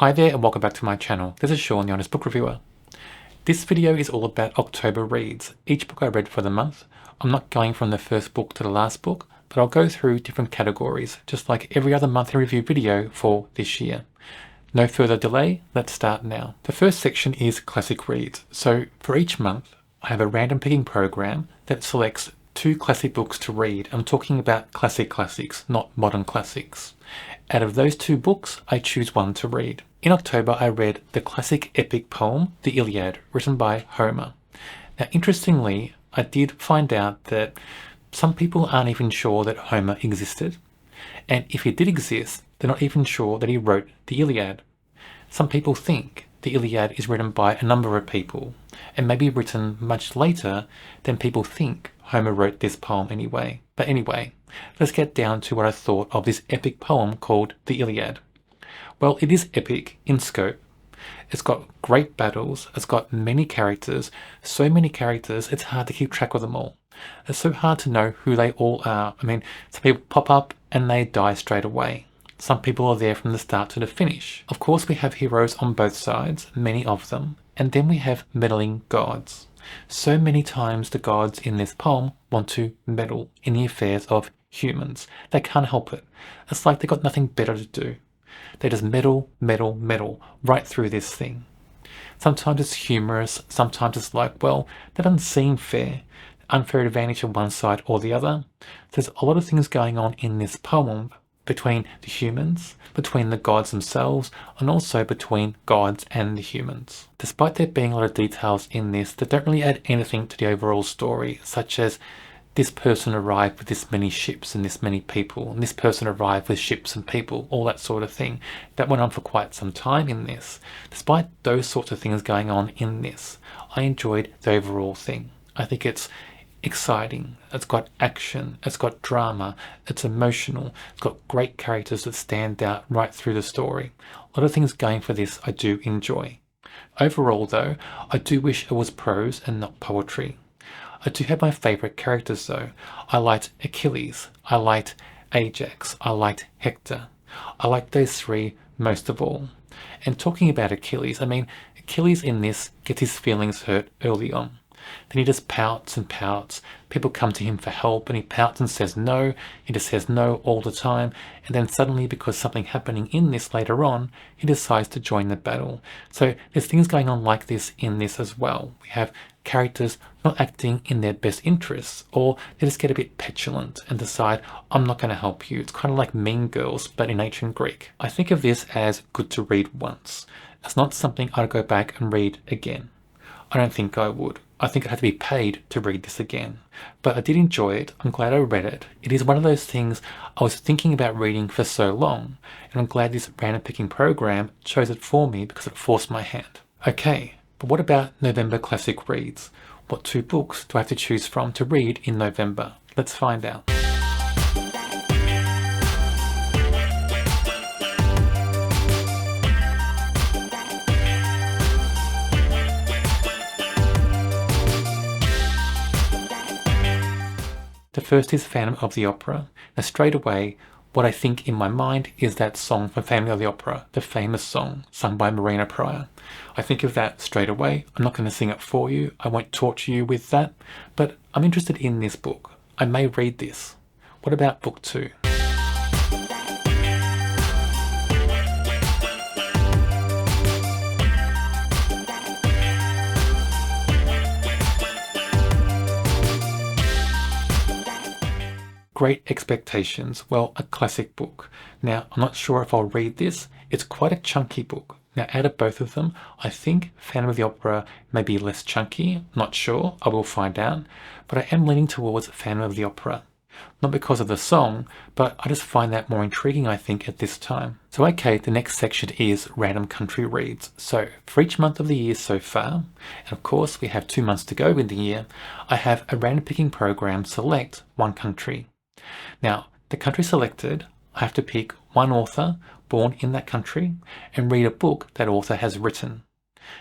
Hi there and welcome back to my channel. This is Sean, the Honest Book Reviewer. This video is all about October reads, each book I read for the month. I'm not going from the first book to the last book, but I'll go through different categories, just like every other monthly review video for this year. No further delay, let's start now. The first section is classic reads. So for each month, I have a random picking program that selects 2 classic books to read. I'm talking about classics, not modern classics. Out of those 2 books, I choose one to read. In October, I read the classic epic poem, the Iliad, written by Homer. Now, interestingly, I did find out that some people aren't even sure that Homer existed. And if he did exist, they're not even sure that he wrote the Iliad. Some people think the Iliad is written by a number of people, and maybe written much later than people think Homer wrote this poem anyway. But anyway, let's get down to what I thought of this epic poem called the Iliad. Well, it is epic in scope. It's got great battles, it's got many characters, so many characters it's hard to keep track of them all. It's so hard to know who they all are. I mean, some people pop up and they die straight away. Some people are there from the start to the finish. Of course, we have heroes on both sides, many of them, and then we have meddling gods. So many times the gods in this poem want to meddle in the affairs of humans. They can't help it. It's like they've got nothing better to do. They just meddle right through this thing. Sometimes it's humorous, sometimes it's like, well, that doesn't seem fair. Unfair advantage of one side or the other. There's a lot of things going on in this poem between the humans, between the gods themselves, and also between gods and the humans. Despite there being a lot of details in this that don't really add anything to the overall story, such as this person arrived with this many ships and this many people, and this person arrived with ships and people, all that sort of thing. That went on for quite some time in this. Despite those sorts of things going on in this, I enjoyed the overall thing. I think it's exciting, it's got action, it's got drama, it's emotional, it's got great characters that stand out right through the story. A lot of things going for this I do enjoy. Overall though, I do wish it was prose and not poetry. I do have my favourite characters though. I liked Achilles, I liked Ajax, I liked Hector. I liked those 3 most of all. And talking about Achilles, I mean, Achilles in this gets his feelings hurt early on. Then he just pouts and pouts. People come to him for help and he pouts and says no. He just says no all the time. And then suddenly, because something happening in this later on, he decides to join the battle. So there's things going on like this in this as well. We have characters not acting in their best interests, or they just get a bit petulant and decide, I'm not going to help you. It's kind of like Mean Girls, but in ancient Greek. I think of this as good to read once. It's not something I'd go back and read again. I don't think I would. I think I'd have to be paid to read this again. But I did enjoy it. I'm glad I read it. It is one of those things I was thinking about reading for so long, and I'm glad this random picking program chose it for me because it forced my hand. Okay, but what about November classic reads? What 2 books do I have to choose from to read in November? Let's find out. The first is Phantom of the Opera. Now straight away, what I think in my mind is that song from Phantom of the Opera, the famous song sung by Marina Prior. I think of that straight away. I'm not going to sing it for you. I won't torture you with that. But I'm interested in this book. I may read this. What about book 2? Great Expectations. Well, a classic book. Now, I'm not sure if I'll read this. It's quite a chunky book. Now, out of both of them, I think Phantom of the Opera may be less chunky. Not sure. I will find out. But I am leaning towards Phantom of the Opera. Not because of the song, but I just find that more intriguing, I think, at this time. So, okay, the next section is Random Country Reads. So, for each month of the year so far, and of course we have 2 months to go in the year, I have a random picking program select one country. Now, the country selected, I have to pick one author born in that country and read a book that author has written.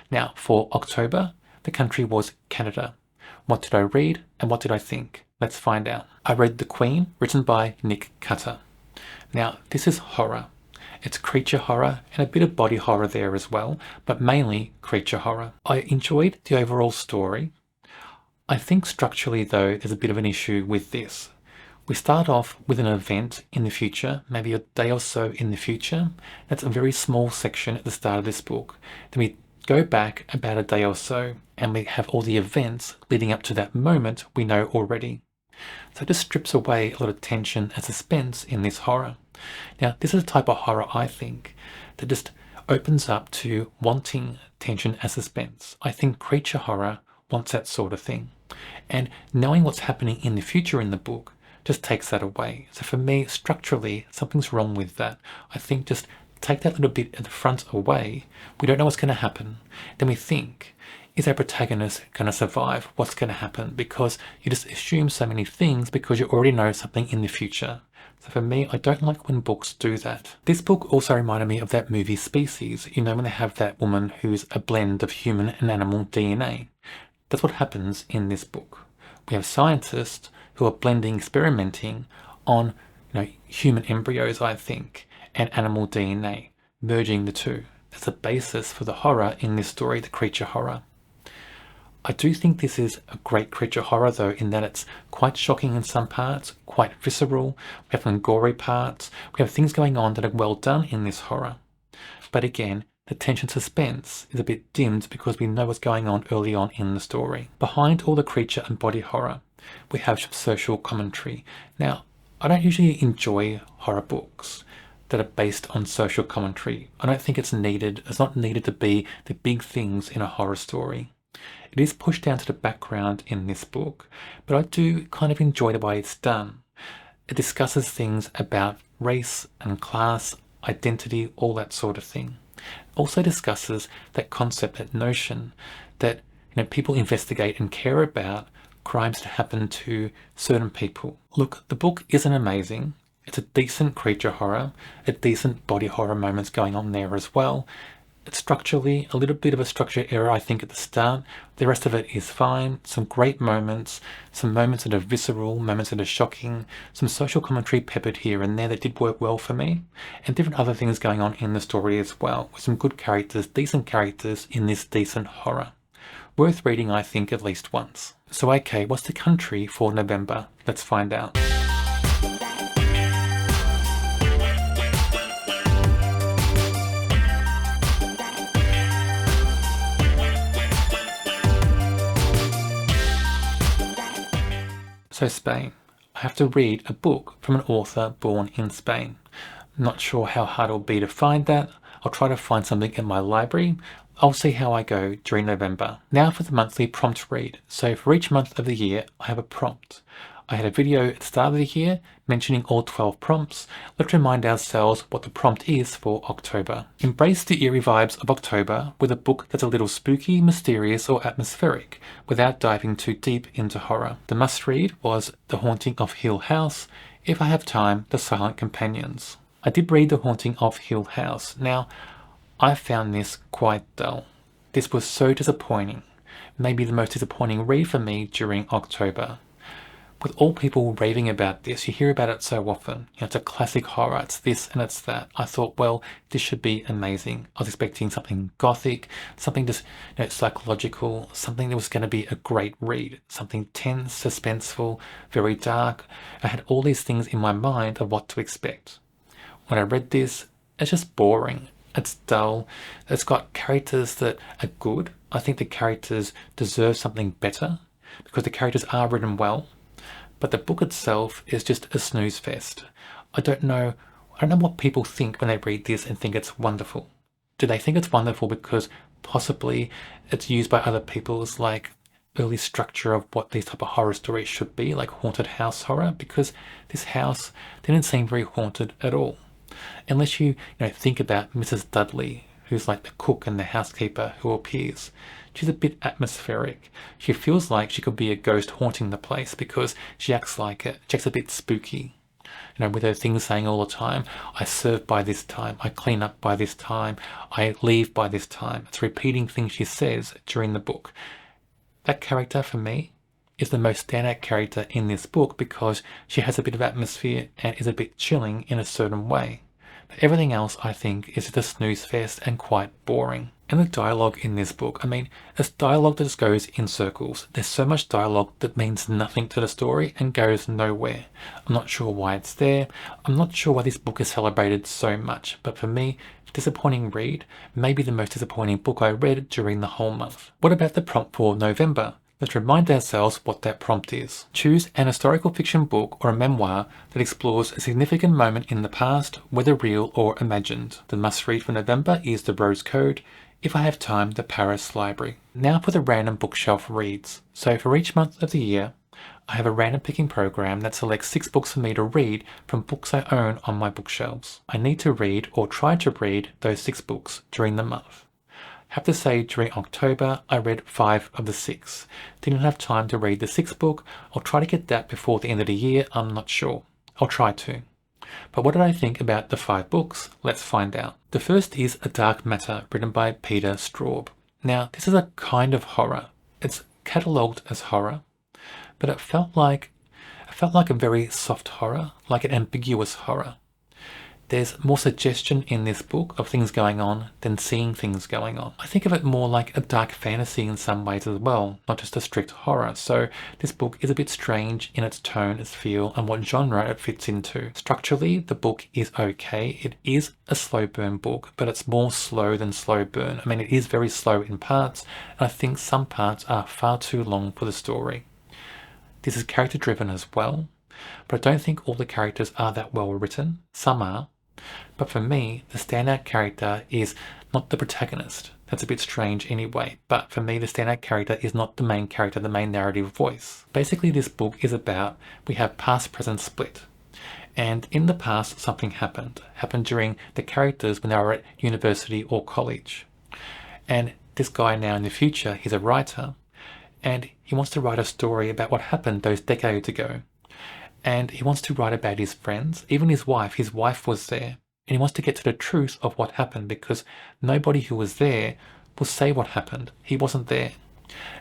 Now, for October, the country was Canada. What did I read and what did I think? Let's find out. I read The Queen, written by Nick Cutter. Now, this is horror. It's creature horror and a bit of body horror there as well, but mainly creature horror. I enjoyed the overall story. I think structurally though, there's a bit of an issue with this. We start off with an event in the future, maybe a day or so in the future. That's a very small section at the start of this book. Then we go back about a day or so and we have all the events leading up to that moment we know already. So it just strips away a lot of tension and suspense in this horror. Now, this is a type of horror, I think, that just opens up to wanting tension and suspense. I think creature horror wants that sort of thing. And knowing what's happening in the future in the book just takes that away. So for me, structurally, something's wrong with that. I think just take that little bit at the front away. We don't know what's going to happen. Then we think, is our protagonist going to survive? What's going to happen? Because you just assume so many things because you already know something in the future. So for me, I don't like when books do that. This book also reminded me of that movie Species. You know, when they have that woman who's a blend of human and animal DNA. That's what happens in this book. We have scientists who are blending, experimenting on, human embryos, I think, and animal DNA, merging the two. That's the basis for the horror in this story, the creature horror. I do think this is a great creature horror though, in that it's quite shocking in some parts, quite visceral. We have some gory parts. We have things going on that are well done in this horror. But again, the tension suspense is a bit dimmed because we know what's going on early on in the story. Behind all the creature and body horror, we have some social commentary. Now, I don't usually enjoy horror books that are based on social commentary. I don't think it's needed. It's not needed to be the big things in a horror story. It is pushed down to the background in this book, but I do kind of enjoy the way it's done. It discusses things about race and class, identity, all that sort of thing. It also discusses that concept, that notion that people investigate and care about crimes that happen to certain people. Look, the book isn't amazing. It's a decent creature horror, a decent body horror moments going on there as well. It's structurally a little bit of a structure error, I think, at the start. The rest of it is fine. Some great moments, some moments that are visceral, moments that are shocking, some social commentary peppered here and there that did work well for me, and different other things going on in the story as well, with some good characters, decent characters in this decent horror. Worth reading, I think, at least once. So okay, what's the country for November? Let's find out. So Spain. I have to read a book from an author born in Spain. I'm not sure how hard it will be to find that. I'll try to find something in my library. I'll see how I go during November. Now for the monthly prompt read. So for each month of the year, I have a prompt. I had a video at the start of the year mentioning all 12 prompts. Let's remind ourselves what the prompt is for October. Embrace the eerie vibes of October with a book that's a little spooky, mysterious, or atmospheric, without diving too deep into horror. The must-read was The Haunting of Hill House. If I have time, The Silent Companions. I did read The Haunting of Hill House. Now, I found this quite dull. This was so disappointing. Maybe the most disappointing read for me during October. With all people raving about this, you hear about it so often. It's a classic horror, it's this and it's that. I thought, well, this should be amazing. I was expecting something gothic, something just psychological, something that was going to be a great read, something tense, suspenseful, very dark. I had all these things in my mind of what to expect. When I read this, it's just boring. It's dull. It's got characters that are good. I think the characters deserve something better because the characters are written well. But the book itself is just a snooze fest. I don't know what people think when they read this and think it's wonderful. Do they think it's wonderful because possibly it's used by other people as like early structure of what these type of horror stories should be, like haunted house horror? Because this house didn't seem very haunted at all. Unless you think about Mrs. Dudley, who's like the cook and the housekeeper who appears. She's a bit atmospheric. She feels like she could be a ghost haunting the place because she acts like it. She acts a bit spooky. With her things saying all the time, I serve by this time, I clean up by this time, I leave by this time. It's repeating things she says during the book. That character, for me, is the most standout character in this book because she has a bit of atmosphere and is a bit chilling in a certain way. Everything else, I think, is just a snooze fest and quite boring. And the dialogue in this book, I mean, it's dialogue that just goes in circles. There's so much dialogue that means nothing to the story and goes nowhere. I'm not sure why it's there. I'm not sure why this book is celebrated so much. But for me, disappointing read, maybe the most disappointing book I read during the whole month. What about the prompt for November? Let's remind ourselves what that prompt is. Choose an historical fiction book or a memoir that explores a significant moment in the past, whether real or imagined. The must-read for November is The Rose Code. If I have time, The Paris Library. Now for the random bookshelf reads. So for each month of the year, I have a random picking program that selects 6 books for me to read from books I own on my bookshelves. I need to read or try to read those 6 books during the month. I have to say during October I read 5 of the 6. Didn't have time to read the 6th book. I'll try to get that before the end of the year, I'm not sure. I'll try to. But what did I think about the 5 books? Let's find out. The first is A Dark Matter, written by Peter Straub. Now, this is a kind of horror. It's catalogued as horror, but it felt like a very soft horror, like an ambiguous horror. There's more suggestion in this book of things going on than seeing things going on. I think of it more like a dark fantasy in some ways as well, not just a strict horror. So this book is a bit strange in its tone, its feel, and what genre it fits into. Structurally, the book is okay. It is a slow burn book, but it's more slow than slow burn. I mean, it is very slow in parts, and I think some parts are far too long for the story. This is character driven as well, but I don't think all the characters are that well written. Some are. But for me, the standout character is not the protagonist. That's a bit strange anyway, but for me the standout character is not the main character, the main narrative voice. Basically this book is about, we have past-present split. And in the past something happened during the characters when they were at university or college. And this guy now in the future, he's a writer, and he wants to write a story about what happened those decades ago. And he wants to write about his friends, even his wife was there. And he wants to get to the truth of what happened because nobody who was there will say what happened. He wasn't there.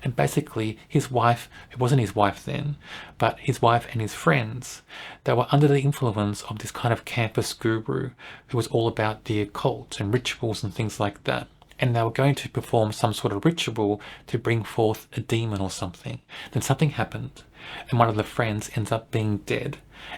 And basically his wife, who wasn't his wife then, but his wife and his friends, they were under the influence of this kind of campus guru who was all about the occult and rituals and things like that. And they were going to perform some sort of ritual to bring forth a demon or something. Then something happened, and one of the friends ends up being dead.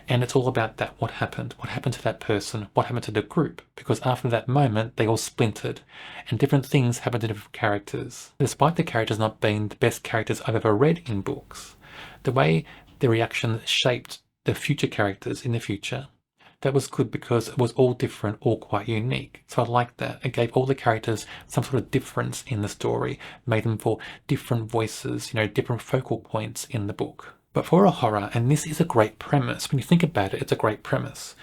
And it's all about that, what happened to that person, what happened to the group, because after that moment they all splintered, and different things happened to different characters. Despite the characters not being the best characters I've ever read in books, the way the reaction shaped the future characters in the future, that was good because it was all different, all quite unique. So I liked that. It gave all the characters some sort of difference in the story, made them for different voices, different focal points in the book. But for a horror, and this is a great premise, when you think about it, it's a great premise.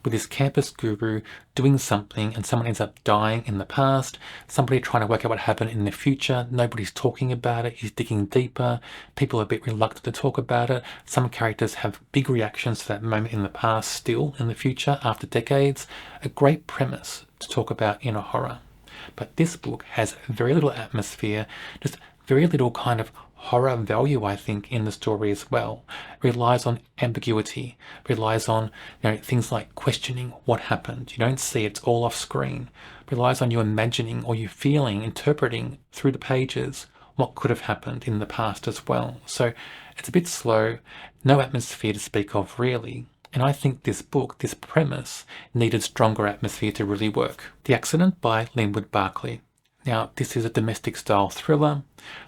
With this campus guru doing something and someone ends up dying in the past, somebody trying to work out what happened in the future, nobody's talking about it, he's digging deeper, people are a bit reluctant to talk about it, some characters have big reactions to that moment in the past still in the future after decades. A great premise to talk about in a horror. But this book has very little atmosphere, just very little kind of horror value, I think, in the story as well. It relies on ambiguity, relies on things like questioning what happened. You don't see it, it's all off screen. It relies on you imagining or you feeling, interpreting through the pages what could have happened in the past as well. So it's a bit slow, no atmosphere to speak of really. And I think this book, this premise, needed stronger atmosphere to really work. The Accident by Linwood Barclay. Now, this is a domestic style thriller.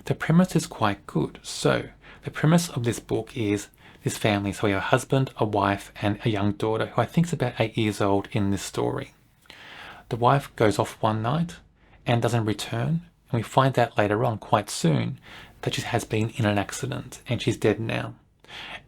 The premise is quite good. So, the premise of this book is this family. So we have a husband, a wife, and a young daughter who I think is about 8 years old in this story. The wife goes off one night and doesn't return. And we find out later on, quite soon, that she has been in an accident and she's dead now.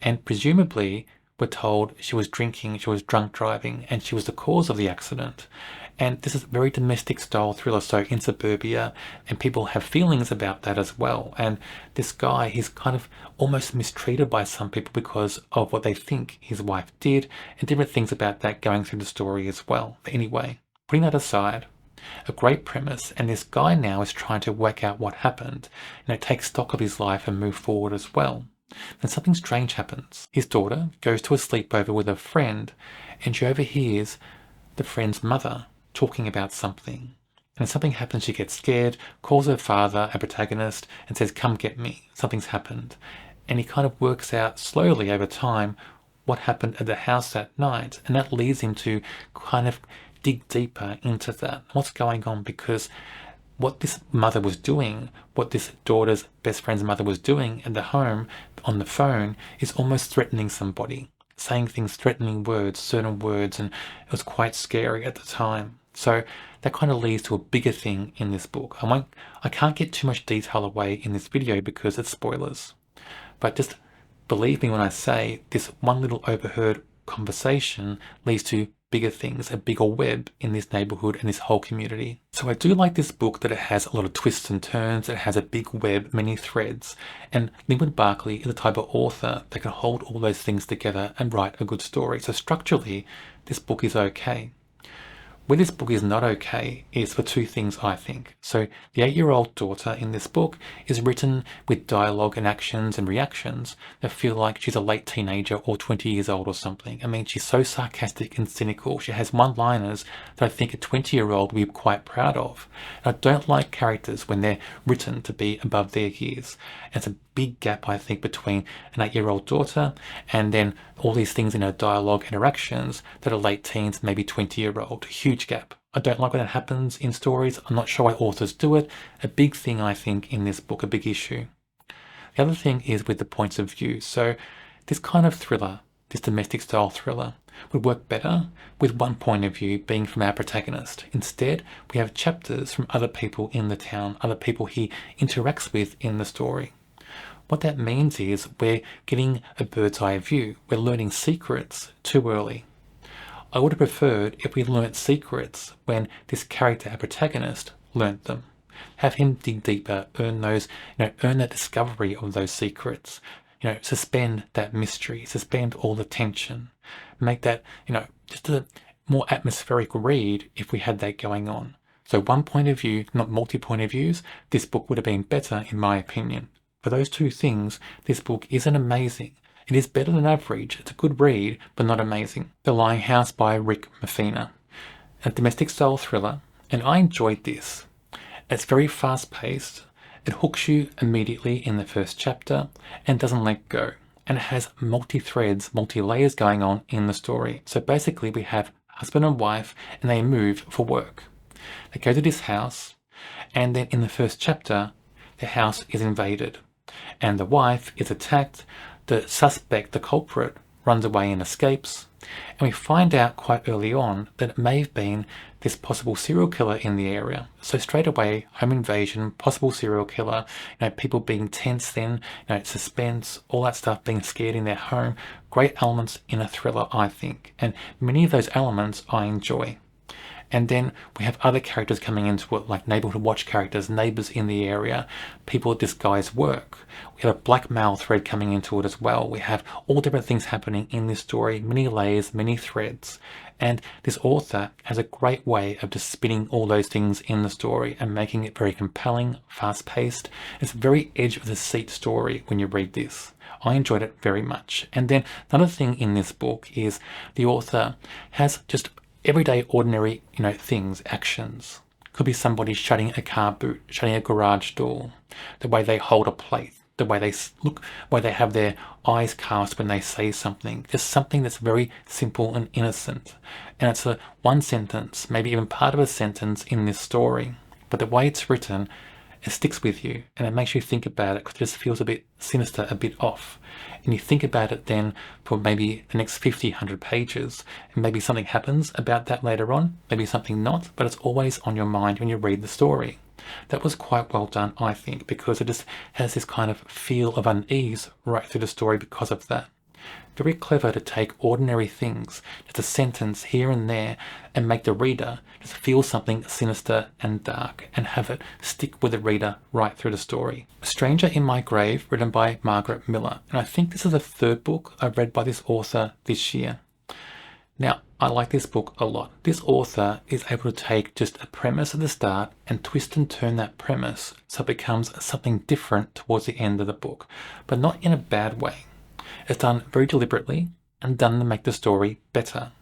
And presumably, we're told she was drinking, she was drunk driving, and she was the cause of the accident. And this is a very domestic style thriller, so in suburbia, and people have feelings about that as well. And this guy, he's kind of almost mistreated by some people because of what they think his wife did, and different things about that going through the story as well. But anyway, putting that aside, a great premise, and this guy now is trying to work out what happened, take stock of his life and move forward as well. Then something strange happens. His daughter goes to a sleepover with a friend, and she overhears the friend's mother talking about something. And something happens, she gets scared, calls her father, a protagonist, and says, "Come get me, something's happened." And he kind of works out slowly over time what happened at the house that night. And that leads him to kind of dig deeper into that. What's going on? Because what this mother was doing, what this daughter's best friend's mother was doing at the home on the phone is almost threatening somebody, saying things, threatening words, certain words, and it was quite scary at the time. So that kind of leads to a bigger thing in this book. I can't get too much detail away in this video because it's spoilers. But just believe me when I say this one little overheard conversation leads to bigger things, a bigger web in this neighborhood and this whole community. So I do like this book that it has a lot of twists and turns, it has a big web, many threads, and Linwood Barclay is the type of author that can hold all those things together and write a good story. So structurally, this book is okay. Where this book is not okay is for two things, I think. So the 8-year-old daughter in this book is written with dialogue and actions and reactions that feel like she's a late teenager or 20 years old or something. I mean, she's so sarcastic and cynical. She has one-liners that I think a 20-year-old would be quite proud of. And I don't like characters when they're written to be above their years. And it's a big gap, I think, between an 8-year-old daughter and then all these things in her dialogue interactions that are late teens, maybe 20-year-old. Huge gap. I don't like when that happens in stories. I'm not sure why authors do it. A big thing, I think, in this book, a big issue. The other thing is with the points of view. So this kind of thriller, this domestic style thriller, would work better with one point of view being from our protagonist. Instead, we have chapters from other people in the town, other people he interacts with in the story. What that means is we're getting a bird's eye view. We're learning secrets too early. I would have preferred if we learnt secrets when this character, our protagonist, learnt them. Have him dig deeper, earn that discovery of those secrets. Suspend that mystery, suspend all the tension. Make that, just a more atmospheric read if we had that going on. So one point of view, not multi-point of views, this book would have been better in my opinion. For those two things, this book isn't amazing. It is better than average. It's a good read, but not amazing. The Lying House by Rick Messina. A domestic style thriller, and I enjoyed this. It's very fast paced. It hooks you immediately in the first chapter and doesn't let go. And it has multi-threads, multi-layers going on in the story. So basically we have husband and wife and they move for work. They go to this house and then in the first chapter, the house is invaded. And the wife is attacked, the suspect, the culprit, runs away and escapes. And we find out quite early on that it may have been this possible serial killer in the area. So straight away, home invasion, possible serial killer, people being tense then, suspense, all that stuff, being scared in their home. Great elements in a thriller, I think. And many of those elements I enjoy. And then we have other characters coming into it, like neighborhood watch characters, neighbors in the area, people at this guy's work. We have a blackmail thread coming into it as well. We have all different things happening in this story, many layers, many threads. And this author has a great way of just spinning all those things in the story and making it very compelling, fast-paced. It's a very edge-of-the-seat story when you read this. I enjoyed it very much. And then another thing in this book is the author has just everyday, ordinary, things, actions. Could be somebody shutting a car boot, shutting a garage door, the way they hold a plate, the way they look, the way they have their eyes cast when they say something. Just something that's very simple and innocent. And it's a one sentence, maybe even part of a sentence in this story. But the way it's written, it sticks with you and it makes you think about it because it just feels a bit sinister, a bit off. And you think about it then for maybe the next 50, 100 pages and maybe something happens about that later on, maybe something not, but it's always on your mind when you read the story. That was quite well done, I think, because it just has this kind of feel of unease right through the story because of that. Very clever to take ordinary things, just a sentence here and there, and make the reader just feel something sinister and dark, and have it stick with the reader right through the story. A Stranger in My Grave, written by Margot Miller, and I think this is the third book I've read by this author this year. Now, I like this book a lot. This author is able to take just a premise at the start and twist and turn that premise so it becomes something different towards the end of the book, but not in a bad way. It's done very deliberately and done to make the story better.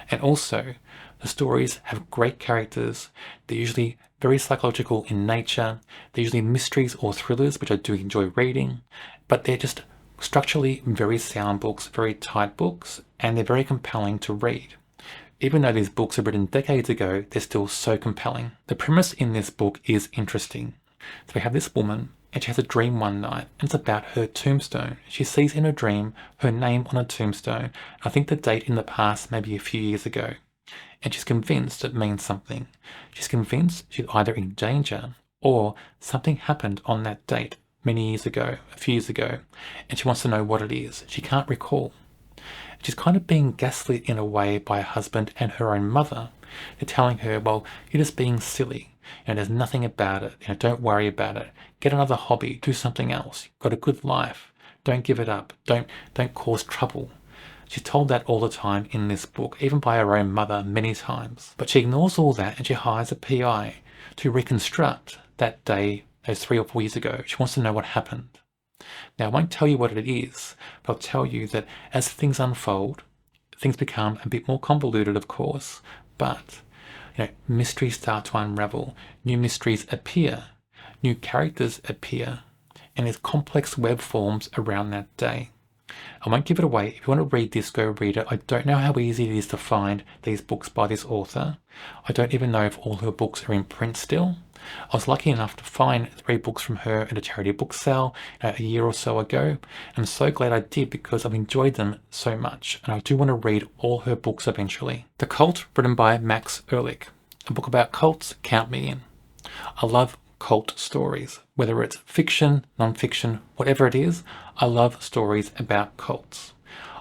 And also, The stories have great characters. They're usually very psychological in nature. They're usually mysteries or thrillers, which I do enjoy reading, but they're just structurally very sound books, very tight books, and they're very compelling to read. Even though these books are written decades ago, they're still so compelling. The premise in this book is interesting. So we have this woman, and she has a dream one night, and it's about her tombstone. She sees in her dream her name on a tombstone. I think the date in the past, maybe a few years ago. And she's convinced it means something. She's convinced she's either in danger or something happened on that date many years ago, a few years ago, and she wants to know what it is. She can't recall. She's kind of being gaslit in a way by her husband and her own mother. They're telling her, well, you're just being silly. There's nothing about it. Don't worry about it. Get another hobby. Do something else. You've got a good life. Don't give it up. Don't cause trouble. She's told that all the time in this book, even by her own mother many times. But she ignores all that and she hires a PI to reconstruct that day, those 3 or 4 years ago. She wants to know what happened. Now, I won't tell you what it is, but I'll tell you that as things unfold, things become a bit more convoluted, of course, but mysteries start to unravel, new mysteries appear, new characters appear, and there's complex web forms around that day. I won't give it away. If you want to read this, go read it. I don't know how easy it is to find these books by this author. I don't even know if all her books are in print still. I was lucky enough to find 3 books from her at a charity book sale a year or so ago. I'm so glad I did because I've enjoyed them so much, and I do want to read all her books eventually. The Cult, written by Max Ehrlich. A book about cults, count me in. I love cult stories, whether it's fiction, non-fiction, whatever it is. I love stories about cults.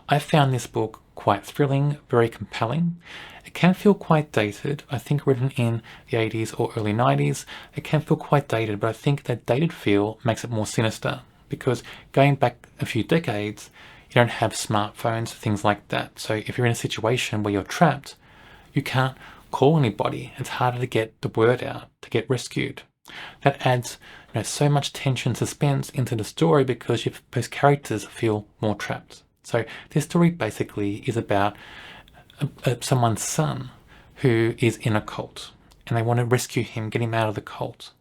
I found this book quite thrilling, very compelling. It can feel quite dated. I think written in the 80s or early 90s, it can feel quite dated, but I think that dated feel makes it more sinister because going back a few decades, you don't have smartphones, things like that. So if you're in a situation where you're trapped, you can't call anybody. It's harder to get the word out, to get rescued. That adds so much tension, suspense into the story because those characters feel more trapped. So this story basically is about someone's son who is in a cult and they want to rescue him, get him out of the cult.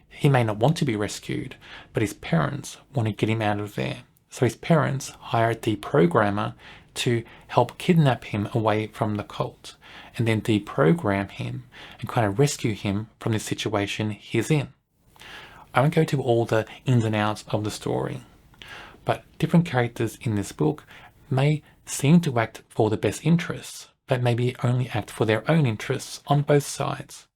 He may not want to be rescued, but his parents want to get him out of there. So his parents hire a deprogrammer to help kidnap him away from the cult and then deprogram him and kind of rescue him from the situation he's in. I won't go to all the ins and outs of the story, but different characters in this book may seem to act for the best interests, but maybe only act for their own interests on both sides.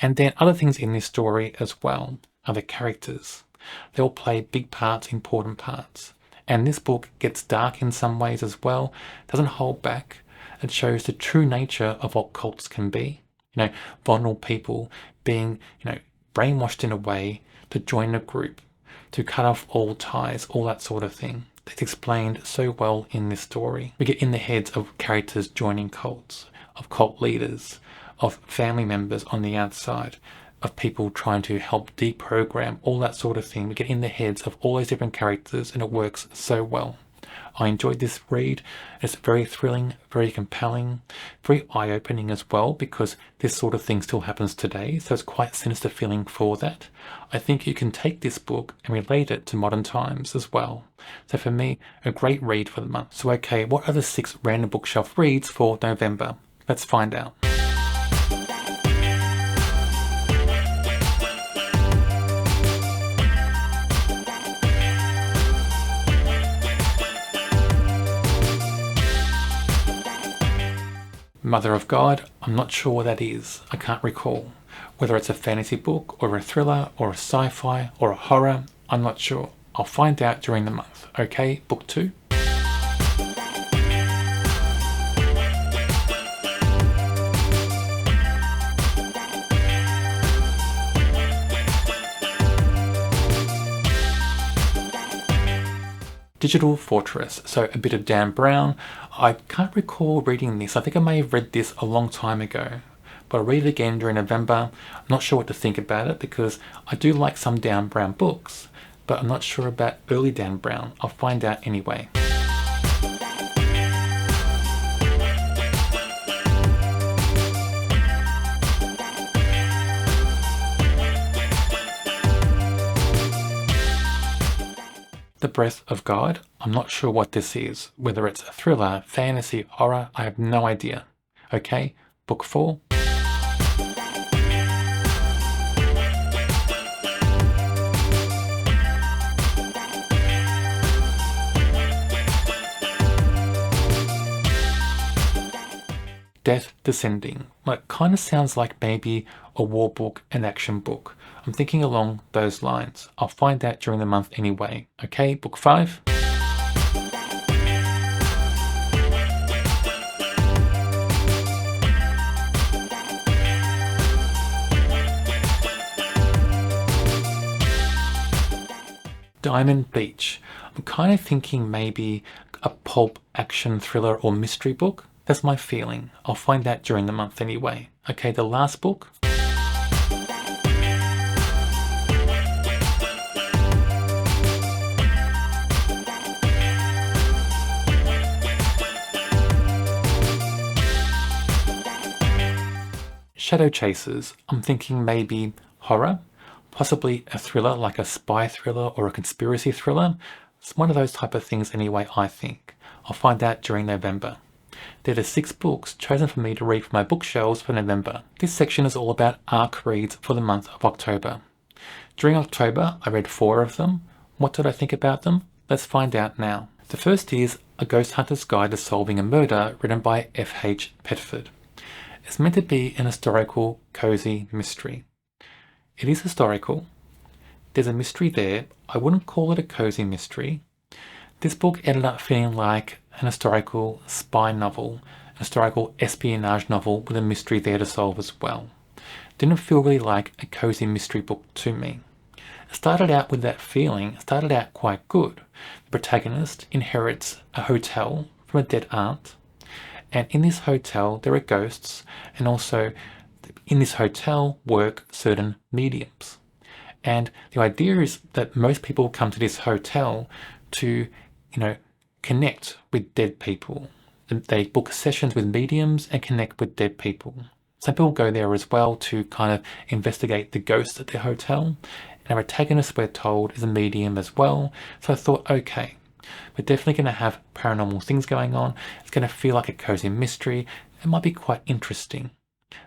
And then other things in this story as well are the characters. They all play big parts, important parts. And this book gets dark in some ways as well, doesn't hold back. It shows the true nature of what cults can be. Vulnerable people being, brainwashed in a way to join a group, to cut off all ties, all that sort of thing. It's explained so well in this story. We get in the heads of characters joining cults, of cult leaders, of family members on the outside, of people trying to help deprogram, all that sort of thing. We get in the heads of all those different characters and it works so well. I enjoyed this read. It's very thrilling, very compelling, very eye-opening as well because this sort of thing still happens today, so it's quite sinister feeling for that. I think you can take this book and relate it to modern times as well. So for me, a great read for the month. So okay, what are the 6 random bookshelf reads for November? Let's find out. Mother of God, I'm not sure what that is. I can't recall. Whether it's a fantasy book or a thriller or a sci-fi or a horror, I'm not sure. I'll find out during the month. Okay, book 2. Digital Fortress, so a bit of Dan Brown. I can't recall reading this. I think I may have read this a long time ago, but I'll read it again during November. I'm not sure what to think about it because I do like some Dan Brown books, but I'm not sure about early Dan Brown. I'll find out anyway. the breath of God. I'm not sure what this is, whether it's a thriller, fantasy, horror, I have no idea. Okay, book 4. Death Descending. Well, it kind of sounds like maybe a war book, an action book. I'm thinking along those lines. I'll find out during the month anyway. Okay, book 5. Diamond Beach. I'm kind of thinking maybe a pulp action thriller or mystery book. That's my feeling. I'll find that during the month anyway. Okay, the last book. Shadow Chasers. I'm thinking maybe horror, possibly a thriller like a spy thriller or a conspiracy thriller. It's one of those type of things anyway, I think. I'll find out during November. They're the 6 books chosen for me to read from my bookshelves for November. This section is all about ARC reads for the month of October. During October, I read 4 of them. What did I think about them? Let's find out now. The first is A Ghost Hunter's Guide to Solving a Murder, written by F.H. Petford. It's meant to be an historical, cozy mystery. It is historical. There's a mystery there. I wouldn't call it a cozy mystery. This book ended up feeling like an historical spy novel, an historical espionage novel with a mystery there to solve as well. Didn't feel really like a cozy mystery book to me. It started out with that feeling, it started out quite good. The protagonist inherits a hotel from a dead aunt, and in this hotel there are ghosts, and also in this hotel work certain mediums. And the idea is that most people come to this hotel to, connect with dead people. They book sessions with mediums and connect with dead people. Some people go there as well to kind of investigate the ghosts at their hotel. And our protagonist, we're told, is a medium as well. So I thought, okay, we're definitely going to have paranormal things going on. It's going to feel like a cozy mystery. It might be quite interesting.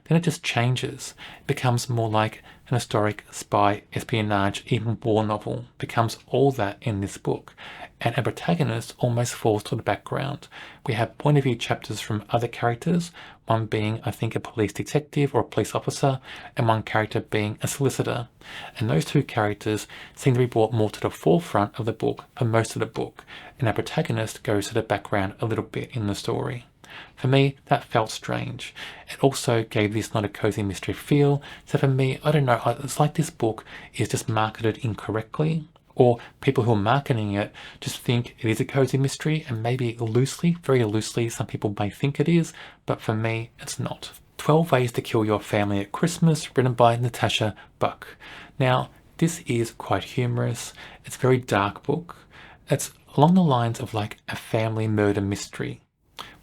Then it just changes. It becomes more like an historic spy, espionage, even war novel. It becomes all that in this book. And a protagonist almost falls to the background. We have point of view chapters from other characters, one being, I think, a police detective or a police officer, and one character being a solicitor. And those 2 characters seem to be brought more to the forefront of the book for most of the book, and our protagonist goes to the background a little bit in the story. For me, that felt strange. It also gave this not a cozy mystery feel. So for me, I don't know, it's like this book is just marketed incorrectly, or people who are marketing it just think it is a cozy mystery, and maybe loosely, very loosely, some people may think it is, but for me, it's not. 12 Ways to Kill Your Family at Christmas, written by Natasha Buck. Now, this is quite humorous. It's a very dark book. It's along the lines of like a family murder mystery.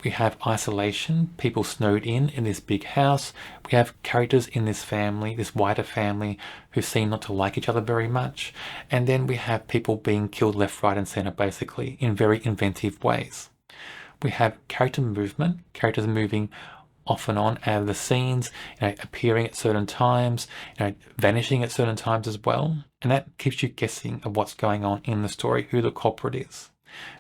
We have isolation, people snowed in this big house. We have characters in this family, this wider family, who seem not to like each other very much. And then we have people being killed left, right and centre, basically, in very inventive ways. We have character movement, characters moving off and on out of the scenes, appearing at certain times, vanishing at certain times as well. And that keeps you guessing of what's going on in the story, who the culprit is.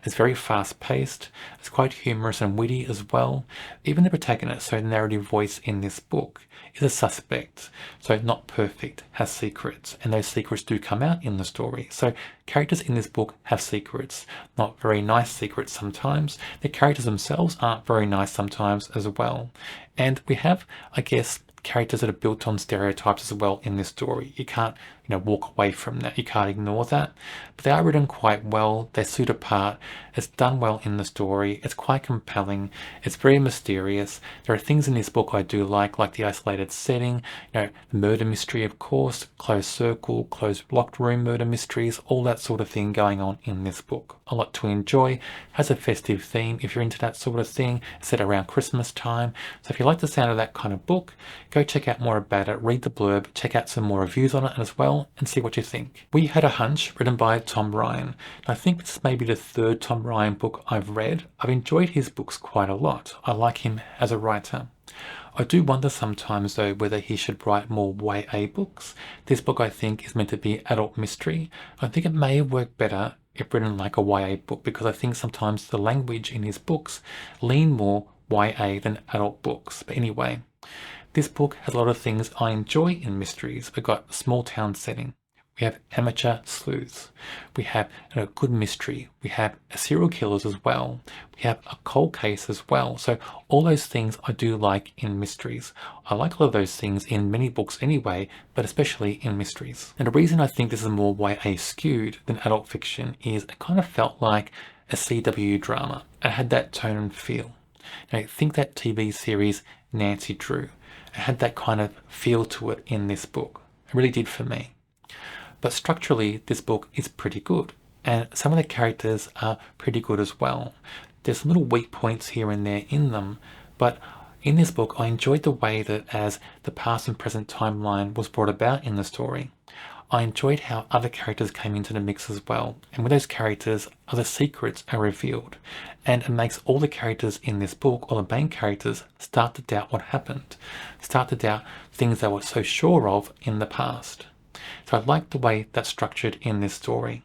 It's very fast-paced, it's quite humorous and witty as well. Even the protagonist, so the narrative voice in this book, is a suspect, so not perfect, has secrets, and those secrets do come out in the story. So characters in this book have secrets, not very nice secrets sometimes. The characters themselves aren't very nice sometimes as well. And we have, I guess, characters that are built on stereotypes as well in this story. You can't, walk away from that. You can't ignore that. But they are written quite well. They suit a part. It's done well in the story. It's quite compelling. It's very mysterious. There are things in this book I do like the isolated setting, the murder mystery, of course, closed circle, closed locked room murder mysteries, all that sort of thing going on in this book. A lot to enjoy. Has a festive theme if you're into that sort of thing. It's set around Christmas time. So if you like the sound of that kind of book, go check out more about it, read the blurb, check out some more reviews on it as well. well and see what you think. We Had a Hunch, written by Tom Ryan. I think this may be the third Tom Ryan book I've read. I've enjoyed his books quite a lot. I like him as a writer. I do wonder sometimes though whether he should write more YA books. This book I think is meant to be adult mystery. I think it may work better if written like a YA book, because I think sometimes the language in his books lean more YA than adult books. But anyway, this book has a lot of things I enjoy in mysteries. We've got a small town setting. We have amateur sleuths. We have a good mystery. We have serial killers as well. We have a cold case as well. So all those things I do like in mysteries. I like a lot of those things in many books anyway, but especially in mysteries. And the reason I think this is more YA skewed than adult fiction is it kind of felt like a CW drama. It had that tone and feel. Now, think that TV series Nancy Drew. It had that kind of feel to it in this book. It really did for me. But structurally, this book is pretty good, and some of the characters are pretty good as well. There's some little weak points here and there in them, but in this book, I enjoyed the way that as the past and present timeline was brought about in the story, I enjoyed how other characters came into the mix as well, and with those characters, other secrets are revealed, and it makes all the characters in this book, or the main characters, start to doubt what happened, start to doubt things they were so sure of in the past. So I like the way that's structured in this story.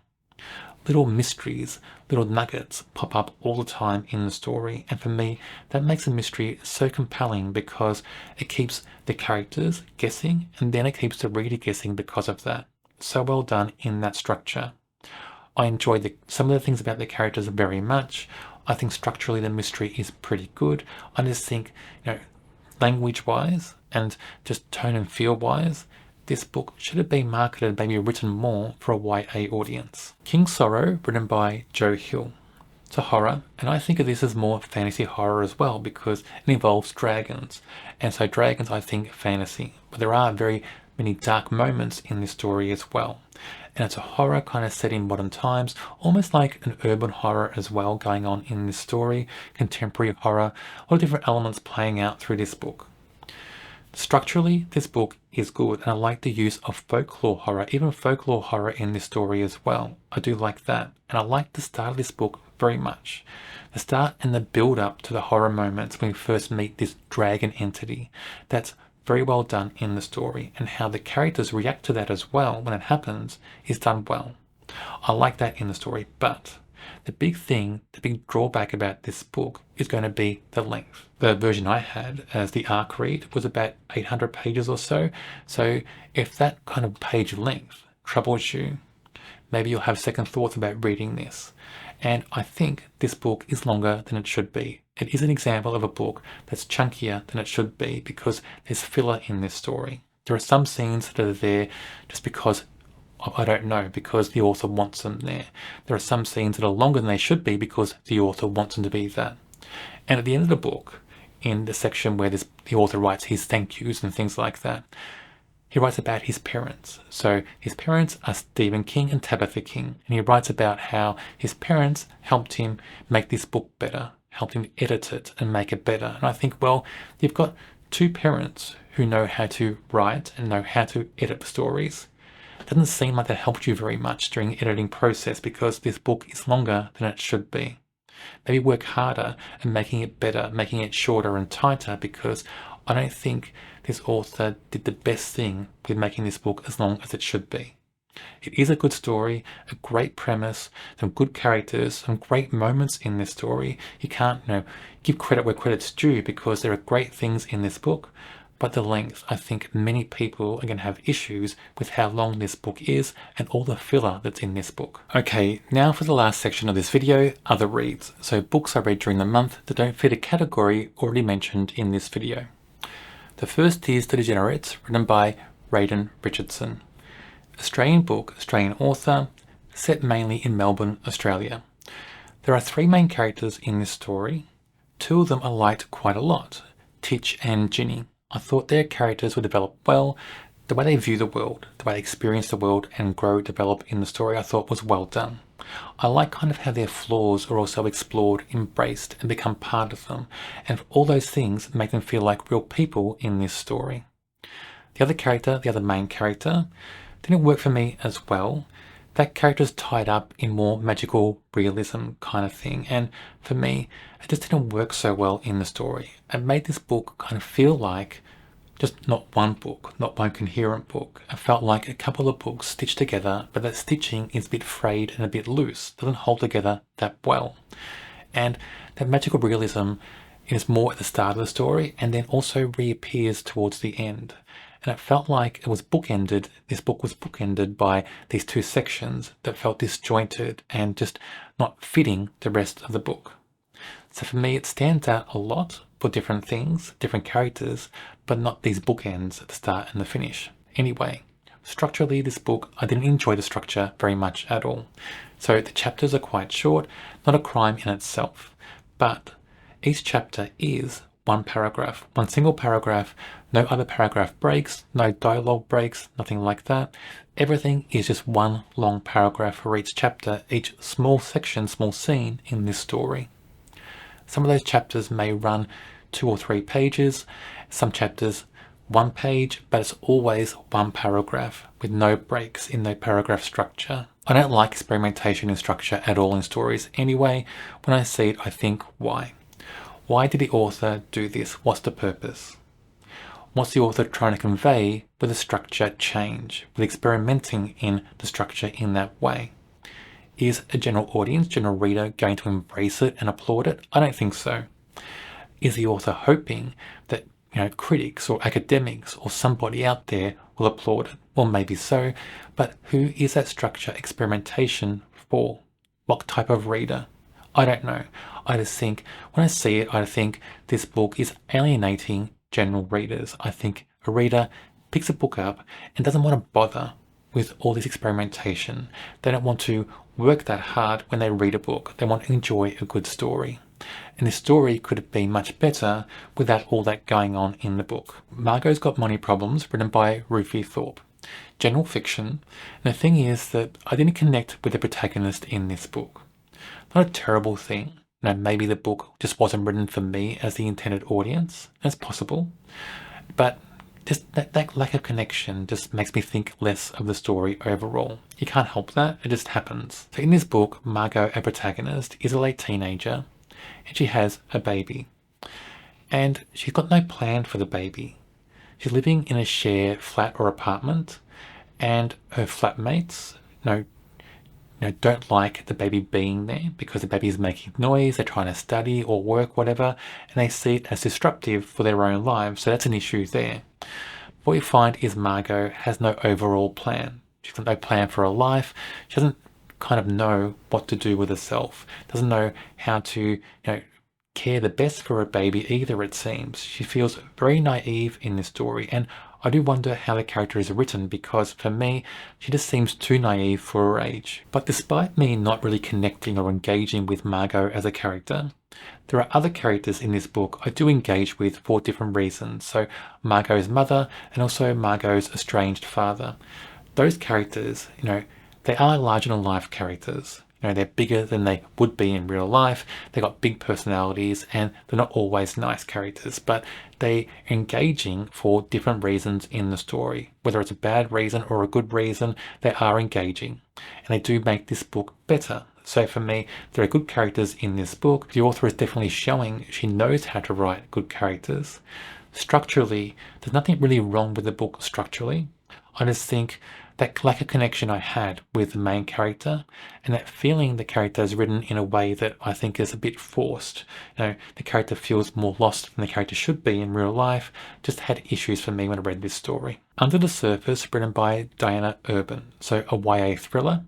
Little mysteries, little nuggets pop up all the time in the story, and for me that makes a mystery so compelling because it keeps the characters guessing and then it keeps the reader guessing because of that. So well done in that structure. I enjoyed some of the things about the characters very much. I think structurally the mystery is pretty good. I just think, language wise and just tone and feel wise, this book should have been marketed, maybe written more for a YA audience. King's Sorrow, written by Joe Hill. It's a horror, and I think of this as more fantasy horror as well because it involves dragons. And so dragons, I think, fantasy. But there are very many dark moments in this story as well. And it's a horror kind of set in modern times, almost like an urban horror as well going on in this story, contemporary horror, a lot of different elements playing out through this book. Structurally, this book is good, and I like the use of folklore horror, even folklore horror in this story as well. I do like that, and I like the start of this book very much. The start and the build up to the horror moments when we first meet this dragon entity. That's very well done in the story, and how the characters react to that as well when it happens is done well. I like that in the story, but the big thing, the big drawback about this book is going to be the length. The version I had as the ARC read was about 800 pages or so. So if that kind of page length troubles you, maybe you'll have second thoughts about reading this. And I think this book is longer than it should be. It is an example of a book that's chunkier than it should be because there's filler in this story. There are some scenes that are there just because I don't know, because the author wants them there. There are some scenes that are longer than they should be because the author wants them to be that. And at the end of the book, in the section where the author writes his thank yous and things like that, he writes about his parents. So his parents are Stephen King and Tabitha King. And he writes about how his parents helped him make this book better, helped him edit it and make it better. And I think, well, you've got two parents who know how to write and know how to edit stories. It doesn't seem like that helped you very much during the editing process because this book is longer than it should be. Maybe work harder at making it better, making it shorter and tighter, because I don't think this author did the best thing with making this book as long as it should be. It is a good story, a great premise, some good characters, some great moments in this story. You can't, give credit where credit's due because there are great things in this book. But the length, I think many people are going to have issues with how long this book is and all the filler that's in this book. Okay, now for the last section of this video, other reads. So books I read during the month that don't fit a category already mentioned in this video. The first is The Degenerates, written by Raden Richardson. Australian book, Australian author, set mainly in Melbourne, Australia. There are three main characters in this story. Two of them I liked quite a lot, Titch and Ginny. I thought their characters were developed well. The way they view the world, the way they experience the world and grow, develop in the story, I thought was well done. I like kind of how their flaws are also explored, embraced and become part of them. And all those things make them feel like real people in this story. The other character, the other main character, didn't work for me as well. That character's tied up in more magical realism kind of thing, and for me, it just didn't work so well in the story. It made this book kind of feel like just not one book, not one coherent book. It felt like a couple of books stitched together, but that stitching is a bit frayed and a bit loose, doesn't hold together that well. And that magical realism is more at the start of the story and then also reappears towards the end. And it felt like it was bookended, this book was bookended by these two sections that felt disjointed and just not fitting the rest of the book. So for me, it stands out a lot for different things, different characters, but not these bookends at the start and the finish. Anyway, structurally, this book, I didn't enjoy the structure very much at all. So the chapters are quite short, not a crime in itself, but each chapter is one paragraph, one single paragraph, no other paragraph breaks, no dialogue breaks, nothing like that. Everything is just one long paragraph for each chapter, each small section, small scene in this story. Some of those chapters may run 2 or 3 pages, some chapters 1 page, but it's always one paragraph with no breaks in the paragraph structure. I don't like experimentation in structure at all in stories anyway. When I see it, I think, why? Why did the author do this? What's the purpose? What's the author trying to convey with a structure change, with experimenting in the structure in that way? Is a general audience, general reader, going to embrace it and applaud it? I don't think so. Is the author hoping that critics or academics or somebody out there will applaud it? Well, maybe so, but who is that structure experimentation for? What type of reader? I don't know. I just think, when I see it, I think this book is alienating general readers. I think a reader picks a book up and doesn't want to bother with all this experimentation. They don't want to work that hard when they read a book. They want to enjoy a good story. And the story could have been much better without all that going on in the book. Margot's Got Money Problems, written by Ruthie Thorpe. General fiction. And the thing is that I didn't connect with the protagonist in this book. Not a terrible thing. Maybe the book just wasn't written for me as the intended audience. That's possible. But just that lack of connection just makes me think less of the story overall. You can't help that. It just happens. So in this book, Margot, our protagonist, is a late teenager and she has a baby. And she's got no plan for the baby. She's living in a shared flat or apartment, and her flatmates don't like the baby being there because the baby is making noise, they're trying to study or work, whatever, and they see it as disruptive for their own lives. So that's an issue there. What we find is Margot has no overall plan. She's got no plan for her life. She doesn't kind of know what to do with herself. Doesn't know how to, care the best for her baby either, it seems. She feels very naive in this story, and I do wonder how the character is written because for me, she just seems too naive for her age. But despite me not really connecting or engaging with Margot as a character, there are other characters in this book I do engage with for different reasons. So Margot's mother and also Margot's estranged father. Those characters, they are larger-than-life characters. They're bigger than they would be in real life. They've got big personalities and they're not always nice characters, but they're engaging for different reasons in the story. Whether it's a bad reason or a good reason, they are engaging. And they do make this book better. So for me, there are good characters in this book. The author is definitely showing she knows how to write good characters. Structurally, there's nothing really wrong with the book structurally. I just think that lack of connection I had with the main character and that feeling the character is written in a way that I think is a bit forced. The character feels more lost than the character should be in real life. Just had issues for me when I read this story. Under the Surface, written by Diana Urban, so a YA thriller.